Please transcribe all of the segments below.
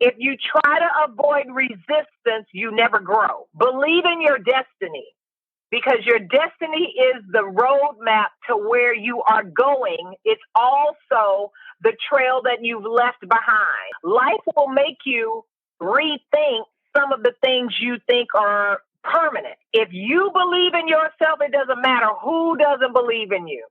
If you try to avoid resistance, you never grow. Believe in your destiny, because your destiny is the roadmap to where you are going. It's also the trail that you've left behind. Life will make you rethink some of the things you think are permanent. If you believe in yourself, it doesn't matter who doesn't believe in you.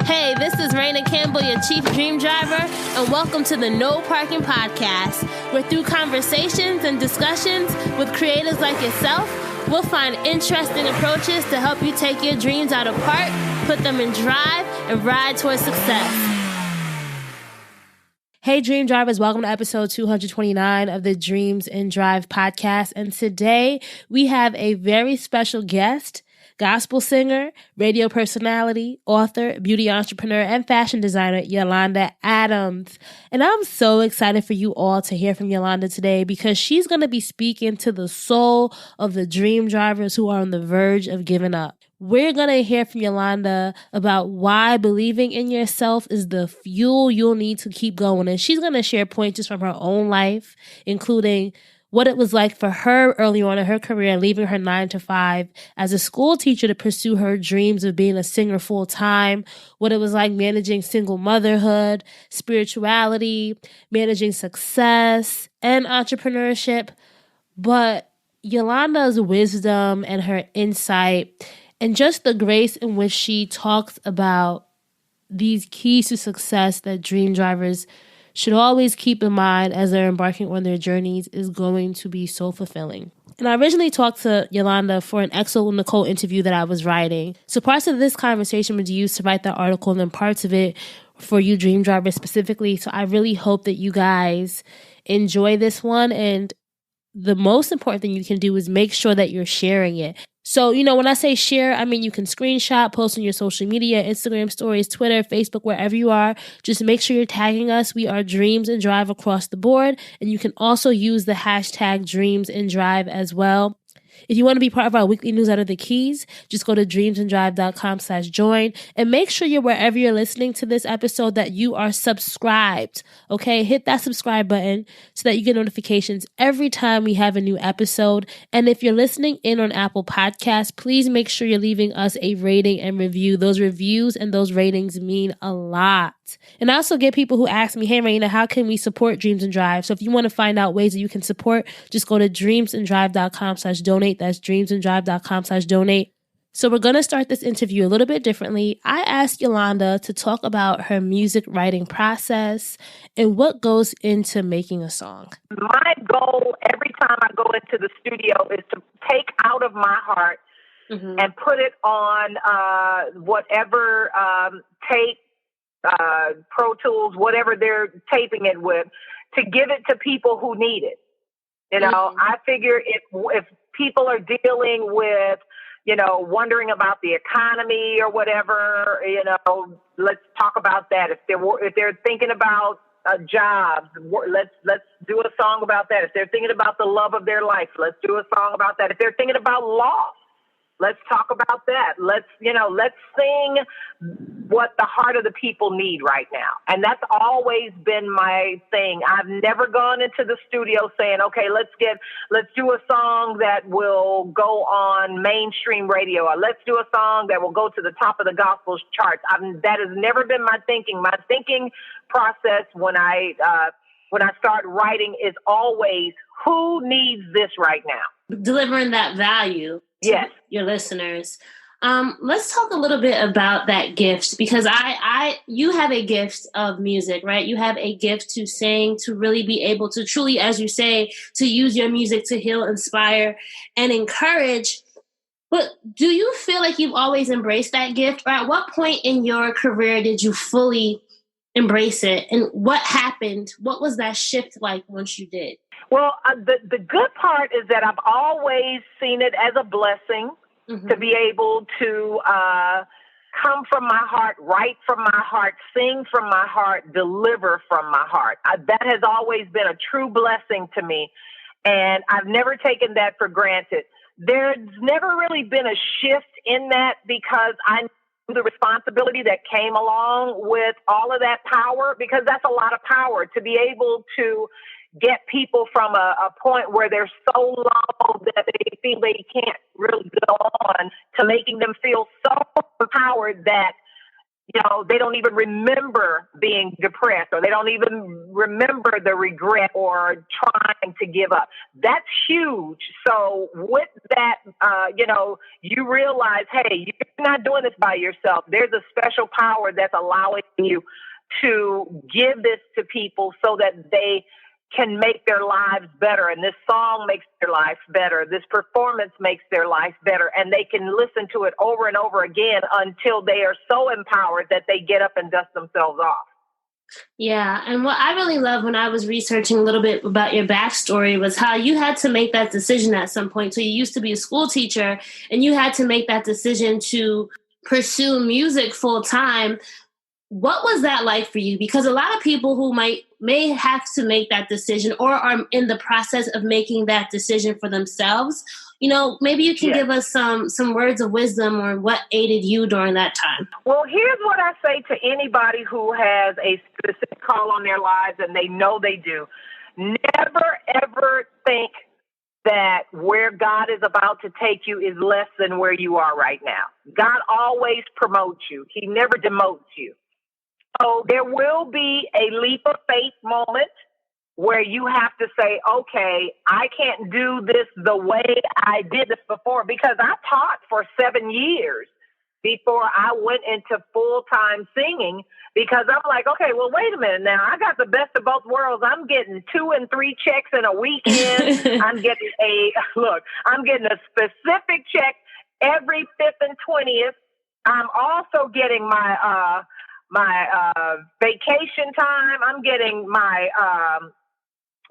Hey, this is Raina Campbell, your Chief Dream Driver, and welcome to the No Parking Podcast, where through conversations and discussions with creators like yourself, we'll find interesting approaches to help you take your dreams out of park, put them in drive, and ride towards success. Hey, Dream Drivers, welcome to episode 229 of the Dreams in Drive podcast. And today we have a very special guest, gospel singer, radio personality, author, beauty entrepreneur, and fashion designer, Yolanda Adams. And I'm so excited for you all to hear from Yolanda today because she's going to be speaking to the soul of the dream drivers who are on the verge of giving up. We're going to hear from Yolanda about why believing in yourself is the fuel you'll need to keep going. And she's going to share pointers from her own life, including what it was like for her early on in her career, leaving her 9-to-5 as a school teacher to pursue her dreams of being a singer full time, what it was like managing single motherhood, spirituality, managing success, and entrepreneurship. But Yolanda's wisdom and her insight and just the grace in which she talks about these keys to success that dream drivers should always keep in mind as they're embarking on their journeys is going to be so fulfilling. And I originally talked to Yolanda for an Exo Nicole interview that I was writing. So parts of this conversation was used to write that article, and then parts of it for you dream drivers specifically. So I really hope that you guys enjoy this one. And the most important thing you can do is make sure that you're sharing it. So, when I say share, I mean you can screenshot, post on your social media, Instagram stories, Twitter, Facebook, wherever you are. Just make sure you're tagging us. We are Dreams in Drive across the board. And you can also use the hashtag Dreams in Drive as well. If you want to be part of our weekly newsletter, The Keys, just go to dreamsandrive.com/join and make sure you're wherever you're listening to this episode that you are subscribed. Okay, hit that subscribe button so that you get notifications every time we have a new episode. And if you're listening in on Apple Podcasts, please make sure you're leaving us a rating and review. Those reviews and those ratings mean a lot. And I also get people who ask me, hey, Raina, how can we support Dreams and Drive? So if you want to find out ways that you can support, just go to dreamsandrive.com/donate. That's dreamsandrive.com/donate. So we're going to start this interview a little bit differently. I asked Yolanda to talk about her music writing process and what goes into making a song. My goal every time I go into the studio is to take out of my heart and put it on whatever tape, Pro Tools, whatever they're taping it with, to give it to people who need it. I figure if people are dealing with, wondering about the economy or whatever, let's talk about that. If they're thinking about jobs, let's do a song about that. If they're thinking about the love of their life, let's do a song about that. If they're thinking about loss, let's talk about that. Let's sing what the heart of the people need right now. And that's always been my thing. I've never gone into the studio saying, okay, let's do a song that will go on mainstream radio, or let's do a song that will go to the top of the gospel charts. That has never been my thinking. My thinking process when I start writing is always, who needs this right now? Delivering that value. Yes. Your listeners. Let's talk a little bit about that gift, because you have a gift of music, right? You have a gift to sing, to really be able to truly, as you say, to use your music to heal, inspire, and encourage. But do you feel like you've always embraced that gift? Or at what point in your career did you fully embrace it? And what happened? What was that shift like once you did? Well, the good part is that I've always seen it as a blessing to be able to come from my heart, write from my heart, sing from my heart, deliver from my heart. That has always been a true blessing to me, and I've never taken that for granted. There's never really been a shift in that because I the responsibility that came along with all of that power, because that's a lot of power to be able to get people from a point where they're so low that they feel they can't really go on, to making them feel so empowered that, you know, they don't even remember being depressed, or they don't even remember the regret or trying to give up. That's huge. So with that, you know, you realize, hey, you're not doing this by yourself. There's a special power that's allowing you to give this to people so that they can make their lives better. And this song makes their life better. This performance makes their life better. And they can listen to it over and over again until they are so empowered that they get up and dust themselves off. Yeah. And what I really love when I was researching a little bit about your backstory was how you had to make that decision at some point. So you used to be a school teacher and you had to make that decision to pursue music full time. What was that like for you? Because a lot of people who may have to make that decision or are in the process of making that decision for themselves, you know, maybe you can give us some words of wisdom or what aided you during that time. Well, here's what I say to anybody who has a specific call on their lives, and they know they do. Never, ever think that where God is about to take you is less than where you are right now. God always promotes you. He never demotes you. So there will be a leap of faith moment where you have to say, okay, I can't do this the way I did this before, because I taught for 7 years before I went into full-time singing, because I'm like, okay, well, wait a minute now. I got the best of both worlds. I'm getting 2 and 3 checks in a weekend. I'm getting a specific check every 5th and 20th. I'm also getting my vacation time. I'm getting my,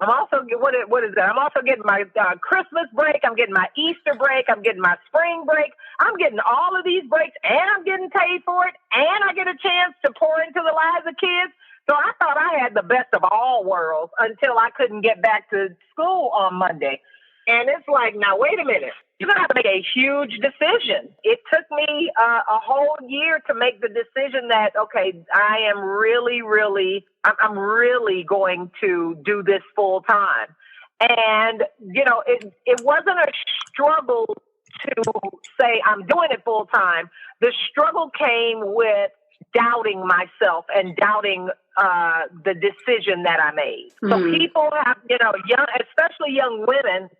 I'm also getting my Christmas break. I'm getting my Easter break. I'm getting my spring break. I'm getting all of these breaks, and I'm getting paid for it, and I get a chance to pour into the lives of kids. So I thought I had the best of all worlds until I couldn't get back to school on Monday. And it's like, now, wait a minute. You're going to have to make a huge decision. It took me a whole year to make the decision that, okay, I'm really going to do this full time. And, you know, it wasn't a struggle to say I'm doing it full time. The struggle came with doubting myself and doubting the decision that I made. So people have, you know, especially young women,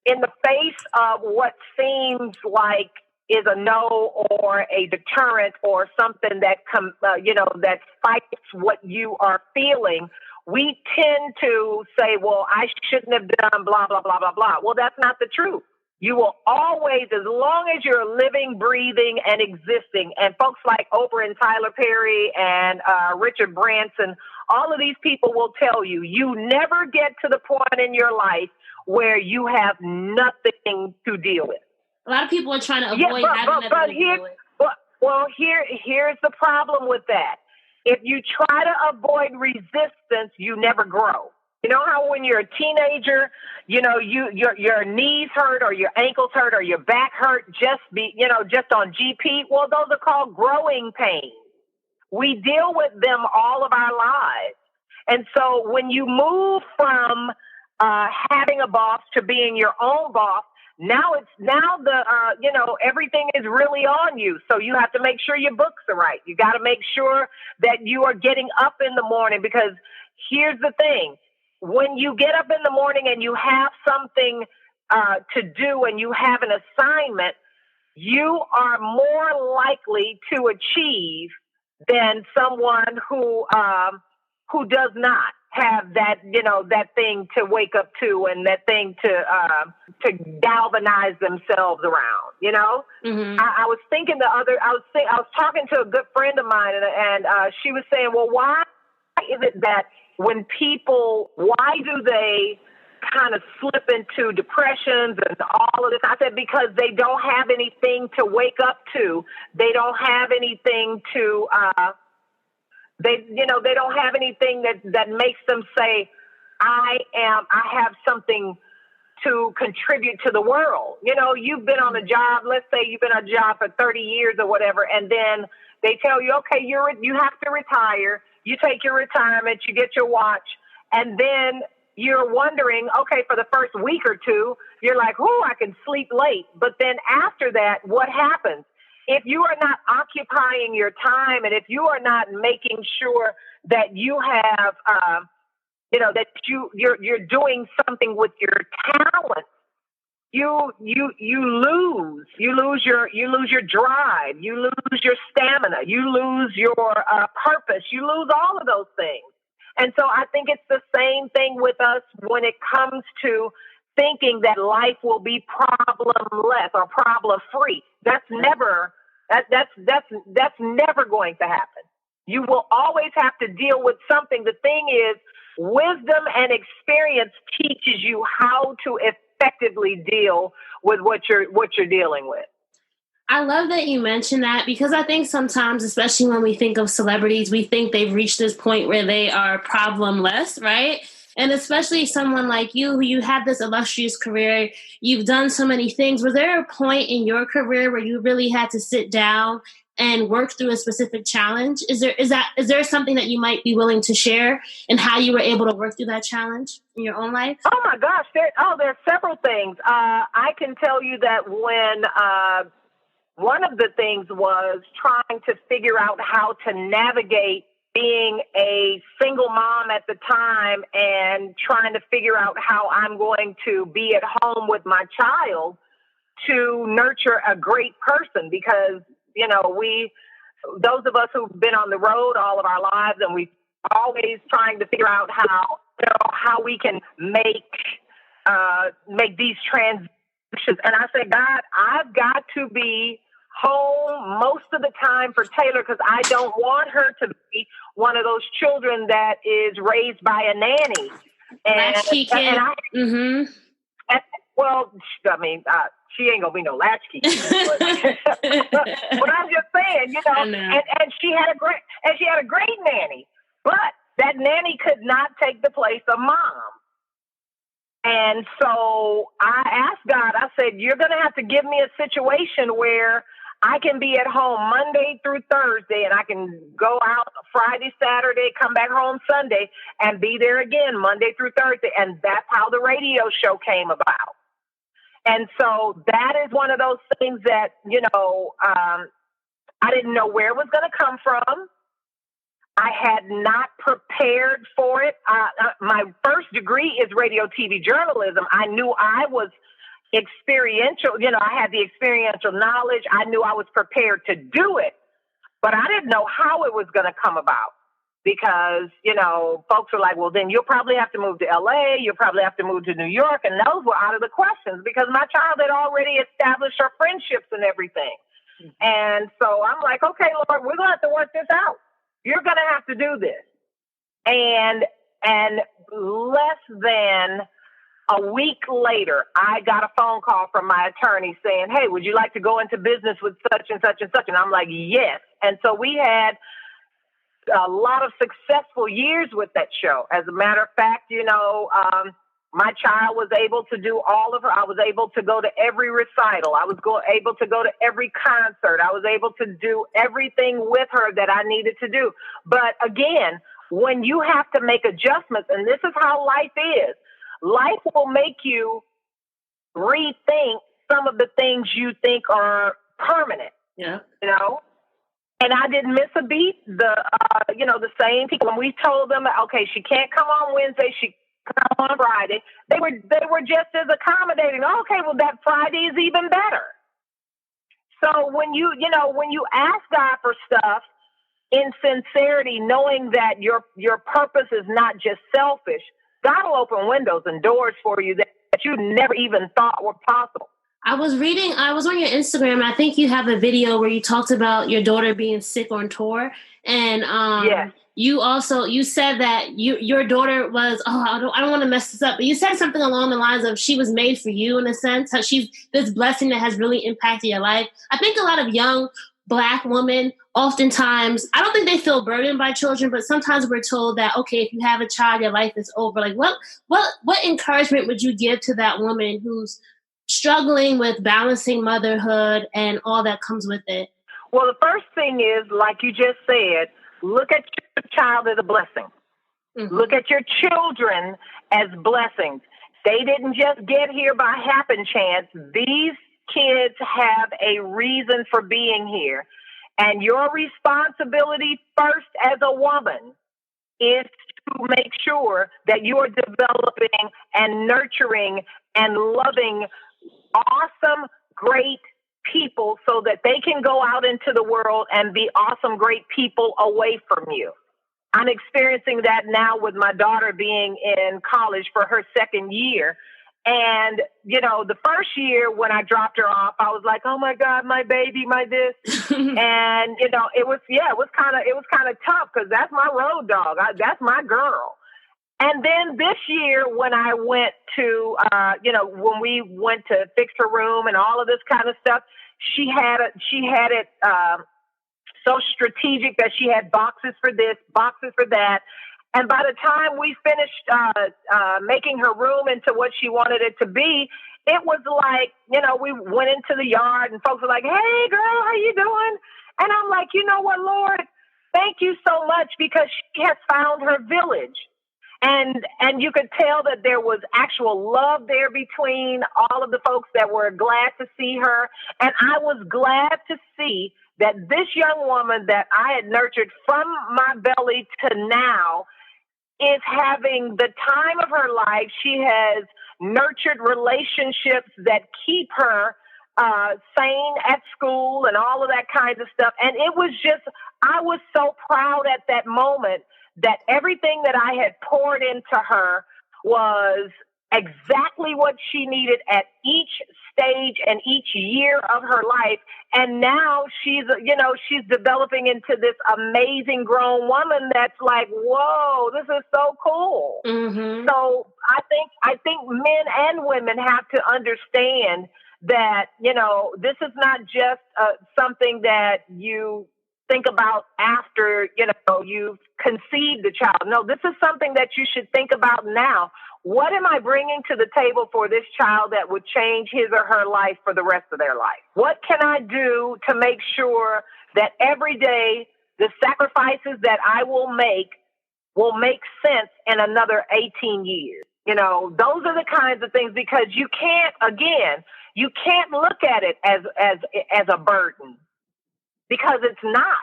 in the face of what seems like is a no or a deterrent or something that that fights what you are feeling, we tend to say, well, I shouldn't have done blah, blah, blah, blah, blah. Well, that's not the truth. You will always, as long as you're living, breathing, and existing, and folks like Oprah and Tyler Perry and Richard Branson, all of these people will tell you, you never get to the point in your life where you have nothing to deal with. A lot of people are trying to avoid having nothing to deal with. Well, here's the problem with that. If you try to avoid resistance, you never grow. You know how when you're a teenager, you know, your knees hurt or your ankles hurt or your back hurt just on GP? Well, those are called growing pains. We deal with them all of our lives. And so when you move from having a boss to being your own boss, everything is really on you. So you have to make sure your books are right. You got to make sure that you are getting up in the morning, because here's the thing. When you get up in the morning and you have something to do and you have an assignment, you are more likely to achieve than someone who does not have that, that thing to wake up to and that thing to galvanize themselves around, I was thinking I was talking to a good friend of mine and she was saying, well, why is it that when why do they kind of slip into depressions and all of this? I said, because they don't have anything to wake up to. They don't have anything to, they don't have anything that makes them say, I have something to contribute to the world. You've been on a job, let's say you've been on a job for 30 years or whatever, and then They tell you, okay, you have to retire. You take your retirement, you get your watch, and then you're wondering, okay, for the first week or two, you're like, I can sleep late. But then after that, what happens? If you are not occupying your time, and if you are not making sure that you have, that you're doing something with your talent, you lose your drive, you lose your stamina, you lose your purpose, you lose all of those things. And so I think it's the same thing with us when it comes to thinking that life will be problemless or problem free. That's never going to happen. You will always have to deal with something. The thing is, wisdom and experience teaches you how to effectively deal with what you're dealing with. I love that you mentioned that, because I think sometimes, especially when we think of celebrities, we think they've reached this point where they are problemless, right? And especially someone like you, who you had this illustrious career, you've done so many things. Was there a point in your career where you really had to sit down and work through a specific challenge? Is there something that you might be willing to share and how you were able to work through that challenge in your own life? Oh my gosh, there's several things. I can tell you that when one of the things was trying to figure out how to navigate being a single mom at the time and trying to figure out how I'm going to be at home with my child to nurture a great person, because, those of us who've been on the road all of our lives, and we always trying to figure out how we can make these transitions. And I said, God, I've got to be home most of the time for Taylor, because I don't want her to be one of those children that is raised by a nanny. Latchkey kid. She ain't gonna be no latchkey kid. But I'm just saying, and she had a great nanny, but that nanny could not take the place of mom. And so I asked God, I said, you're going to have to give me a situation where I can be at home Monday through Thursday, and I can go out Friday, Saturday, come back home Sunday, and be there again Monday through Thursday. And that's how the radio show came about. And so that is one of those things that, I didn't know where it was going to come from. I had not prepared for it. My first degree is radio, TV journalism. I knew I was experiential. I had the experiential knowledge. I knew I was prepared to do it, but I didn't know how it was going to come about, because, folks are like, well, then you'll probably have to move to LA. You'll probably have to move to New York. And those were out of the questions, because my child had already established her friendships and everything. Mm-hmm. And so I'm like, okay, Lord, we're going to have to work this out. You're going to have to do this. And less than a week later, I got a phone call from my attorney saying, hey, would you like to go into business with such and such and such? And I'm like, yes. And so we had a lot of successful years with that show. As a matter of fact, my child was able to do I was able to go to every recital. I was able to go to every concert. I was able to do everything with her that I needed to do. But again, when you have to make adjustments, and this is how life is, life will make you rethink some of the things you think are permanent. Yeah. And I didn't miss a beat. The same people, when we told them, okay, she can't come on Wednesday, she come on Friday, they were just as accommodating. Okay, well, that Friday is even better. So when you ask God for stuff in sincerity, knowing that your purpose is not just selfish, God will open windows and doors for you that you never even thought were possible. I was on your Instagram, and I think you have a video where you talked about your daughter being sick on tour. And yes. You said that your daughter was, I don't want to mess this up, but you said something along the lines of she was made for you, in a sense, how she's this blessing that has really impacted your life. I think a lot of young Black women, oftentimes, I don't think they feel burdened by children, but sometimes we're told that, okay, if you have a child, your life is over. Like, what encouragement would you give to that woman who's struggling with balancing motherhood and all that comes with it? Well, the first thing is, like you just said, look at your child as a blessing. Mm-hmm. Look at your children as blessings. They didn't just get here by happen chance. These kids have a reason for being here. And your responsibility first as a woman is to make sure that you are developing and nurturing and loving awesome, great people so that they can go out into the world and be awesome, great people away from you. I'm experiencing that now with my daughter being in college for her second year. And, you know, the first year when I dropped her off, I was like, oh my God, my baby, my this. And, you know, it was kind of tough because that's my road dog. That's my girl. And then this year when I went to, when we went to fix her room and all of this kind of stuff, she had it so strategic that she had boxes for this, boxes for that. And by the time we finished making her room into what she wanted it to be, it was like, you know, we went into the yard and folks were like, hey, girl, how you doing? And I'm like, you know what, Lord, thank you so much because she has found her village. And you could tell that there was actual love there between all of the folks that were glad to see her. And I was glad to see that this young woman that I had nurtured from my belly to now is having the time of her life. She has nurtured relationships that keep her sane at school and all of that kind of stuff. And it was just, I was so proud at that moment that everything that I had poured into her was exactly what she needed at each stage and each year of her life. And now she's developing into this amazing grown woman that's like, whoa, this is so cool. Mm-hmm. So I think men and women have to understand that, you know, this is not just something that you think about after, you know, you've conceived the child. No, this is something that you should think about now. What am I bringing to the table for this child that would change his or her life for the rest of their life? What can I do to make sure that every day the sacrifices that I will make sense in another 18 years? You know, those are the kinds of things, because you can't look at it as a burden, because it's not.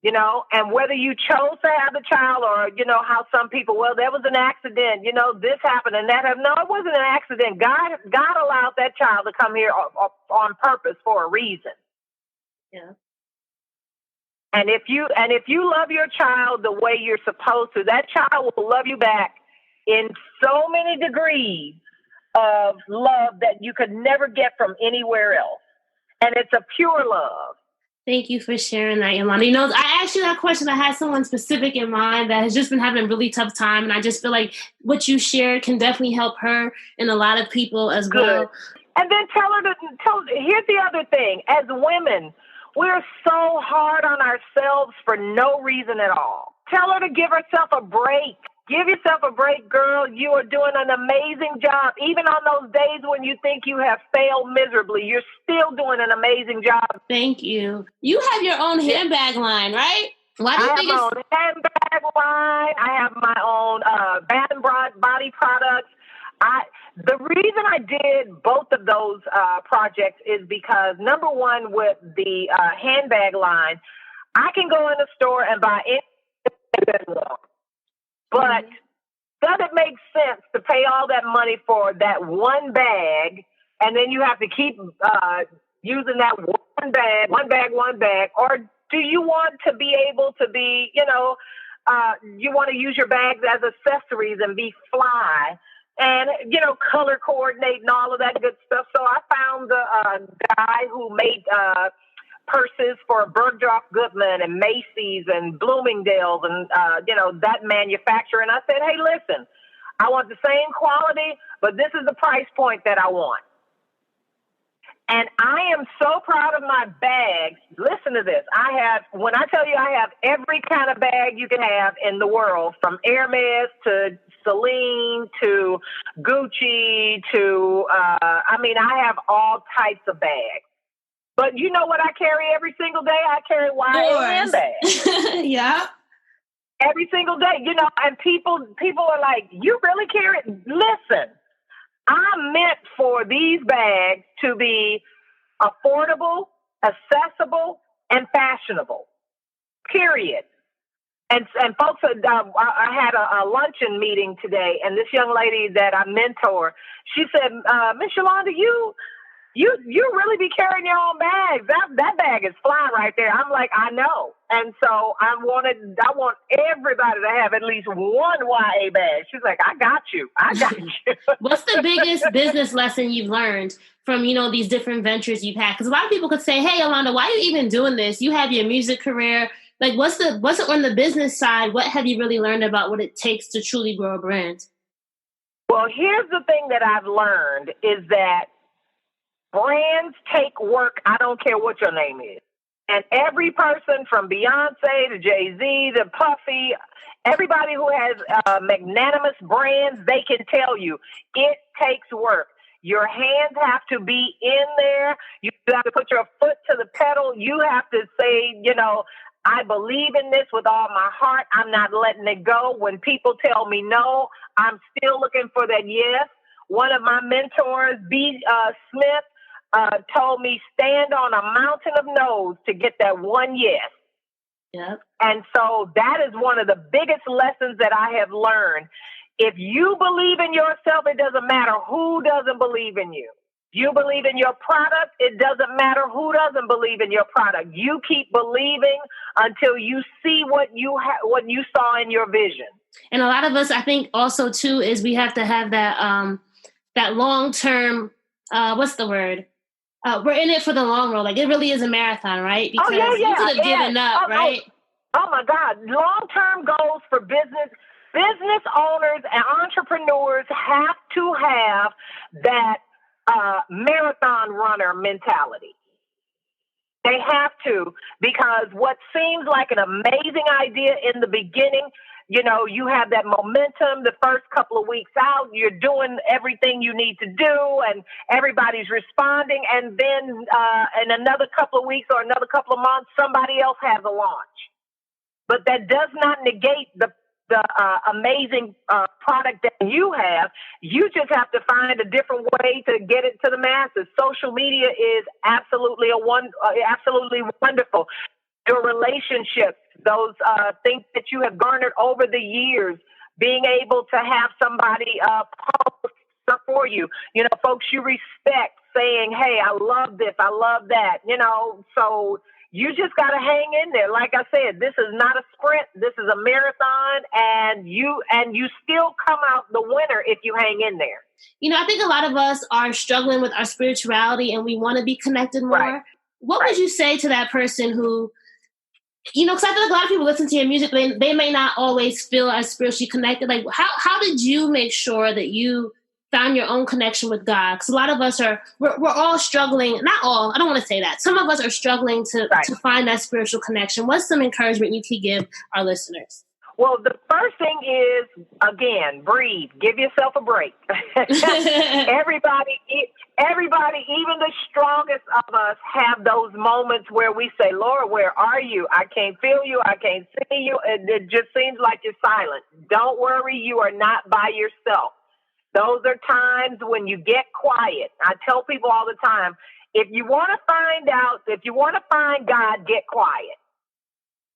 You know, and whether you chose to have the child or, you know, how some people, well, there was an accident, you know, this happened and that happened. No, it wasn't an accident. God allowed that child to come here on purpose for a reason. Yeah. And if you love your child the way you're supposed to, that child will love you back in so many degrees of love that you could never get from anywhere else. And it's a pure love. Thank you for sharing that, Yolanda. You know, I asked you that question. I had someone specific in mind that has just been having a really tough time. And I just feel like what you shared can definitely help her and a lot of people as well. And then here's the other thing. As women, we're so hard on ourselves for no reason at all. Tell her to give herself a break. Give yourself a break, girl. You are doing an amazing job. Even on those days when you think you have failed miserably, you're still doing an amazing job. Thank you. You have your own handbag line, right? Why do you think I have my own handbag line. I have my own bath and body products. The reason I did both of those projects is because, number one, with the handbag line, I can go in the store and buy anything that I want. But does it make sense to pay all that money for that one bag, and then you have to keep using that one bag, or do you want to be able to be, you know, you want to use your bags as accessories and be fly and, you know, color coordinate and all of that good stuff? So I found a guy who made purses for Bergdorf Goodman and Macy's and Bloomingdale's and, that manufacturer. And I said, hey, listen, I want the same quality, but this is the price point that I want. And I am so proud of my bags. Listen to this. When I tell you I have every kind of bag you can have in the world, from Hermes to Celine to Gucci to, I have all types of bags. But you know what I carry every single day? I carry YAM bags. Yeah. Every single day, and people are like, you really carry it? Listen, I'm meant for these bags to be affordable, accessible, and fashionable, period. And folks, I had a luncheon meeting today, and this young lady that I mentor, she said, Miss Yolanda, you really be carrying your own bags. That bag is fly right there. I'm like, I know. And so I want everybody to have at least one YA bag. She's like, I got you. What's the biggest business lesson you've learned from, these different ventures you've had? Because a lot of people could say, hey, Yolanda, why are you even doing this? You have your music career. Like, what's on the business side? What have you really learned about what it takes to truly grow a brand? Well, here's the thing that I've learned is that brands take work. I don't care what your name is. And every person from Beyonce to Jay-Z to Puffy, everybody who has magnanimous brands, they can tell you it takes work. Your hands have to be in there. You have to put your foot to the pedal. You have to say, I believe in this with all my heart. I'm not letting it go. When people tell me no, I'm still looking for that yes. One of my mentors, B. Smith, told me stand on a mountain of no's to get that one yes. Yep. And so that is one of the biggest lessons that I have learned. If you believe in yourself, it doesn't matter who doesn't believe in you. You believe in your product, it doesn't matter who doesn't believe in your product. You keep believing until you see what you saw in your vision. And a lot of us, I think also too, is we have to have that long-term, what's the word? We're in it for the long road. Like, it really is a marathon, right? Because you could have given up, right? Oh my God. Long-term goals for business owners and entrepreneurs have to have that marathon runner mentality. They have to, because what seems like an amazing idea in the beginning, you have that momentum the first couple of weeks out, you're doing everything you need to do and everybody's responding. And then in another couple of weeks or another couple of months, somebody else has a launch. But that does not negate the amazing product that you have. You just have to find a different way to get it to the masses. Social media is absolutely absolutely wonderful. Your relationships, those things that you have garnered over the years, being able to have somebody post for you, folks you respect saying, hey, I love this, I love that, so you just got to hang in there. Like I said, this is not a sprint. This is a marathon, and you still come out the winner if you hang in there. I think a lot of us are struggling with our spirituality and we want to be connected more. Right. What would you say to that person who, because I feel like a lot of people listen to your music, they may not always feel as spiritually connected. Like, how did you make sure that you found your own connection with God? Because a lot of us we're all struggling. Not all, I don't want to say that. Some of us are struggling to find that spiritual connection. What's some encouragement you could give our listeners? Well, the first thing is, again, breathe. Give yourself a break. Everybody, even the strongest of us have those moments where we say, Lord, where are you? I can't feel you. I can't see you. It just seems like you're silent. Don't worry. You are not by yourself. Those are times when you get quiet. I tell people all the time, if you want to find God, get quiet.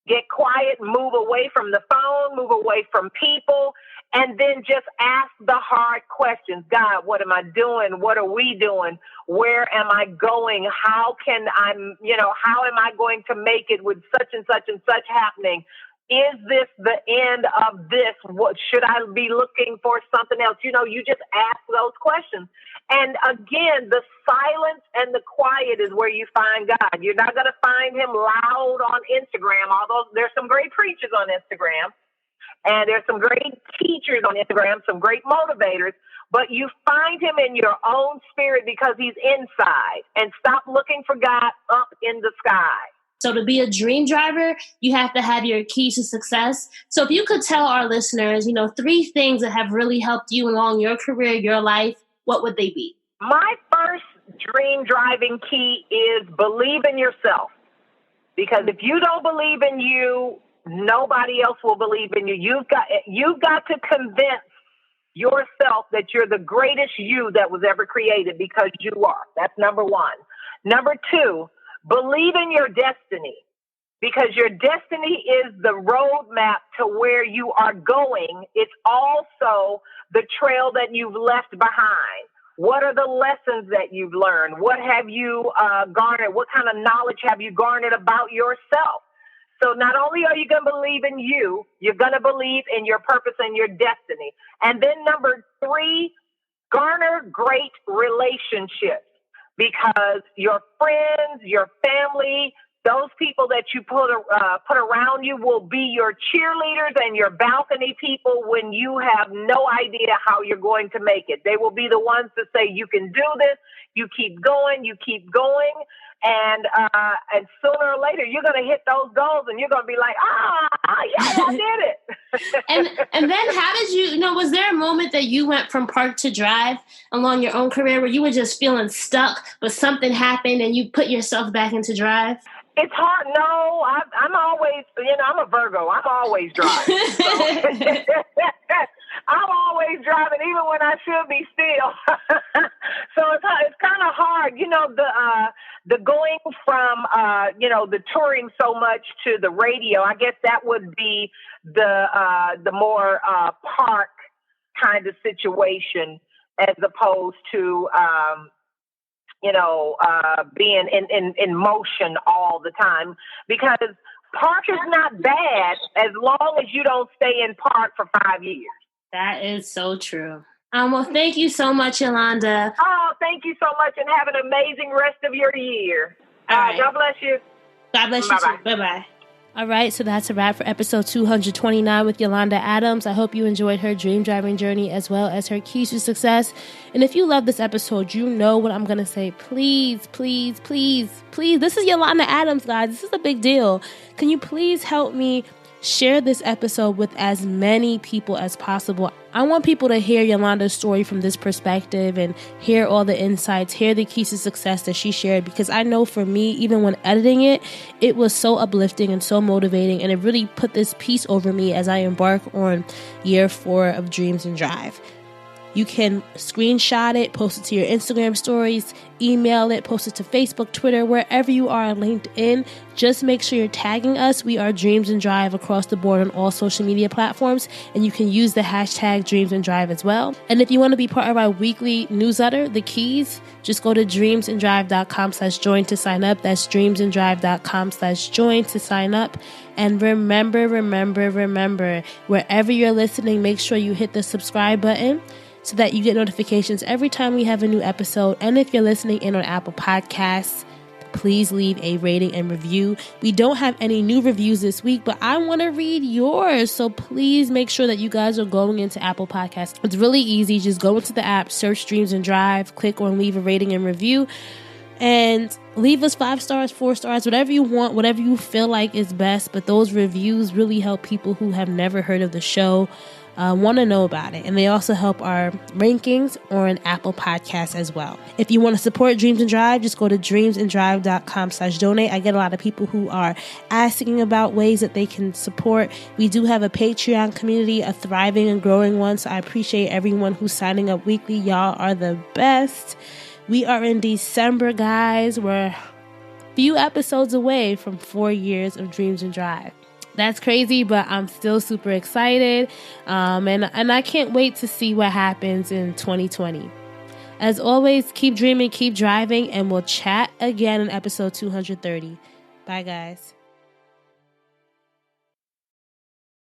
Get quiet, move away from the phone, move away from people, and then just ask the hard questions. God, what am I doing? What are we doing? Where am I going? How am I going to make it with such and such and such happening? Is this the end of this? What should I be looking for something else? You just ask those questions. And again, the silence and the quiet is where you find God. You're not going to find him loud on Instagram, although there's some great preachers on Instagram and there's some great teachers on Instagram, some great motivators, but you find him in your own spirit because he's inside. And stop looking for God up in the sky. So to be a dream driver, you have to have your keys to success. So if you could tell our listeners, 3 things that have really helped you along your career, your life, what would they be? My first dream driving key is believe in yourself. Because if you don't believe in you, nobody else will believe in you. You've got to convince yourself that you're the greatest you that was ever created, because you are. That's number one. Number two, believe in your destiny, because your destiny is the roadmap to where you are going. It's also the trail that you've left behind. What are the lessons that you've learned? What have you garnered? What kind of knowledge have you garnered about yourself? So not only are you going to believe in you, you're going to believe in your purpose and your destiny. And then number three, garner great relationships, because your friends, your family, those people that you put around you will be your cheerleaders and your balcony people when you have no idea how you're going to make it. They will be the ones to say, you can do this, you keep going, and sooner or later you're going to hit those goals and you're going to be like, yeah, I did it. and then how did you was there a moment that you went from park to drive along your own career where you were just feeling stuck, but something happened and you put yourself back into drive? It's hard. No, I'm always, I'm a Virgo. I'm always driving. So. I'm always driving, even when I should be still. So it's kind of hard, the going from, the touring so much to the radio. I guess that would be the more park kind of situation, as opposed to, being in motion all the time, because park is not bad as long as you don't stay in park for 5 years. That is so true. Well, thank you so much, Yolanda. Oh, thank you so much, and have an amazing rest of your year. All right. God bless you. God bless you too. Bye-bye. All right, so that's a wrap for episode 229 with Yolanda Adams. I hope you enjoyed her dream driving journey as well as her keys to success. And if you love this episode, you know what I'm going to say. Please, please, please, please. This is Yolanda Adams, guys. This is a big deal. Can you please help me share this episode with as many people as possible? I want people to hear Yolanda's story from this perspective and hear all the insights, hear the keys to success that she shared, because I know for me, even when editing it, it was so uplifting and so motivating, and it really put this peace over me as I embark on year 4 of Dreams and Drive. You can screenshot it, post it to your Instagram stories, email it, post it to Facebook, Twitter, wherever you are on LinkedIn. Just make sure you're tagging us. We are Dreams and Drive across the board on all social media platforms, and you can use the hashtag Dreams and Drive as well. And if you want to be part of our weekly newsletter, The Keys, just go to dreamsanddrive.com/join to sign up. That's dreamsanddrive.com/join to sign up. And remember, wherever you're listening, make sure you hit the subscribe button so that you get notifications every time we have a new episode. And if you're listening in on Apple Podcasts, please leave a rating and review. We don't have any new reviews this week, but I want to read yours. So please make sure that you guys are going into Apple Podcasts. It's really easy. Just go into the app, search Dreams and Drive, click on leave a rating and review, and leave us 5 stars, 4 stars, whatever you want, whatever you feel like is best. But those reviews really help people who have never heard of the show want to know about it. And they also help our rankings on Apple Podcasts as well. If you want to support Dreams and Drive, just go to dreamsanddrive.com/donate. I get a lot of people who are asking about ways that they can support. We do have a Patreon community, a thriving and growing one. So I appreciate everyone who's signing up weekly. Y'all are the best. We are in December, guys. We're a few episodes away from 4 years of Dreams and Drive. That's crazy, but I'm still super excited. And I can't wait to see what happens in 2020. As always, keep dreaming, keep driving, and we'll chat again in episode 230. Bye, guys.